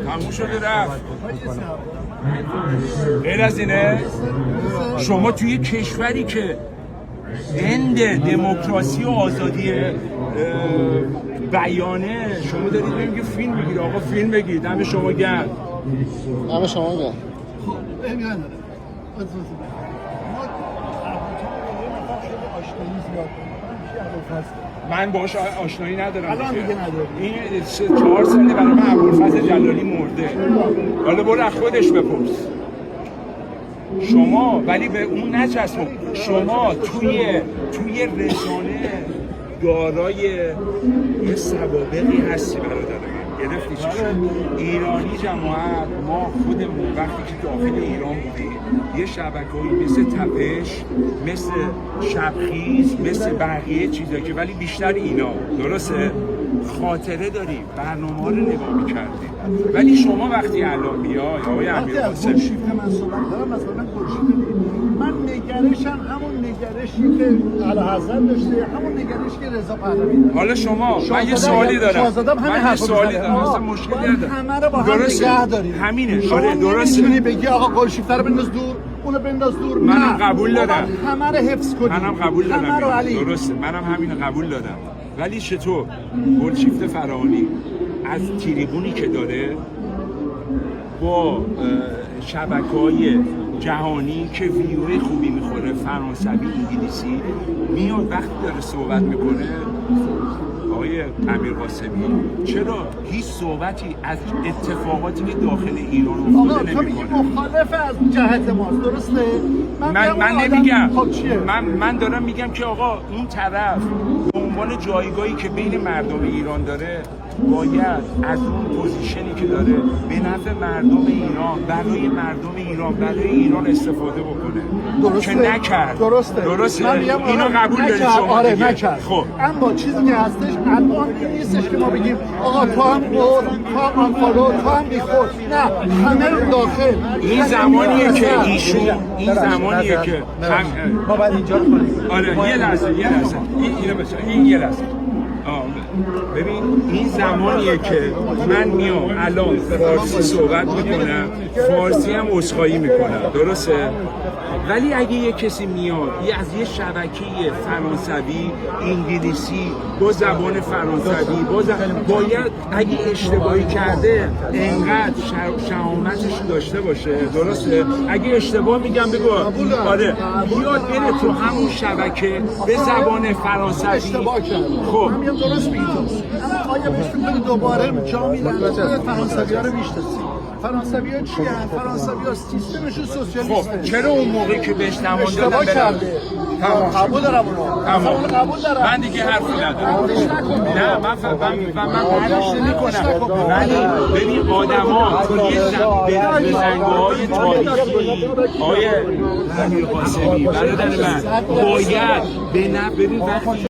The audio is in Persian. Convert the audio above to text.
تموم شده رفت. غیر از اینه شما توی کشوری که هند دموکراسی و آزادی بیانه شما دارید بگید که فیلم بگید. آقا فیلم بگید. دم شما گرم. دم شما گرم. من باهاش آشنایی ندارم. الان دیگه ندارم. این 4 ساله برای من ابوالفضل جلالی مرده. حالا برو از خودش بپرس. شما ولی به اون نچسبون. شما توی رسانه دارای یه سوابقی هستی برادر من. گرفتی چی شد؟ ایرانی جماعت ما خودمون وقتی که داخل ایران بودیم یه شبکه‌ای مثل تپش، مثل شبخیز، مثل بقیه چیزا که ولی بیشتر اینا درسته؟ خاطره داریم، برنامه ها رو نگاه می‌کردیم. ولی شما وقتی الان میای آقای امیرقاسمی شیفت من صحبت دارم مثلا من نگرشم همون نگرشی که اعلیحضرت داشته، همون نگرشی که رضا پهلوی داشته. حالا شما من یه سوالی دارم. من یه سوالی دارم. اصلا مشکلی ندارم. همه رو با هم نگه داریم. همینه. آره درسته. نمی‌تونی بگی آقا گلشیفته رو بنداز دور، اونو بنداز دور. منم قبول دادم. همه رو حفظ کنیم. منم قبول دادم. همه رو علی. درسته. منم همین قبول دادم. ولی چطور گلشیفته فراهانی از تریبونی که داره با شبکه‌های جهانی که ویدیوی خوبی میخوره، فرانسوی، انگلیسی، میاد وقتی داره صحبت میکنه آقای امیرقاسمی چرا هیچ صحبتی از اتفاقاتی که داخل ایران افتاده نمیکنه؟ آقا تو میگی مخالف از جهت ماست، درسته؟ من نمیگم. خب چیه؟ من دارم میگم که آقا اون طرف به عنوان جایگاهی که بین مردم ایران داره باید از اون پوزیشنی که داره به نفع مردم ایران، برای مردم ایران، برای ایران استفاده بکنه. درسته. که نکرد. درسته. من میگم اینو قبول دارید شما؟ آره دیگه. نکرد. خب اما چیزی که هستش الان این نیستش که ما بگیم آقا تو هم خور، تو هم فالو، تو هم بیخور. نه، همه رو داخل. این زمانیه که ایشون این زمانیه که ما باید اینجا رو کنیم. آره یه لحظه اینو بچا این یه لحظه ببین این زمانیه که من میام الان فارسی صحبت میکنم، فارسی هم عذرخواهی میکنم، درسته؟ ولی اگه یه کسی میاد از یه شبکه فرانسوی، انگلیسی با زبان فرانسوی باید اگه اشتباهی کرده انقدر شهامتش داشته باشه، درسته؟ اگه اشتباه میگم بگو آره بیاد بره تو همون شبکه به زبان فرانسوی. اشتباه کرد. خب من میگم درست میگم. اما آیا بهش میگن دوباره جا میدن فرانسوی‌ها رو میشناسیم. فرانسوی‌ها چی هستن؟ فرانسوی‌ها سیستمشون سوسیالیسته. خب چرا اون موقعی که بهش نمان اشتباه کرده. قبول دارم اونو. قبول دارم. من دیگه حرفی ندارم. نه من تلاش نمی‌کنم. ولی ببین آدما تو یه به زنگاه‌های تاریخی آیه امیرقاسمی برادر من باید ببین وقتی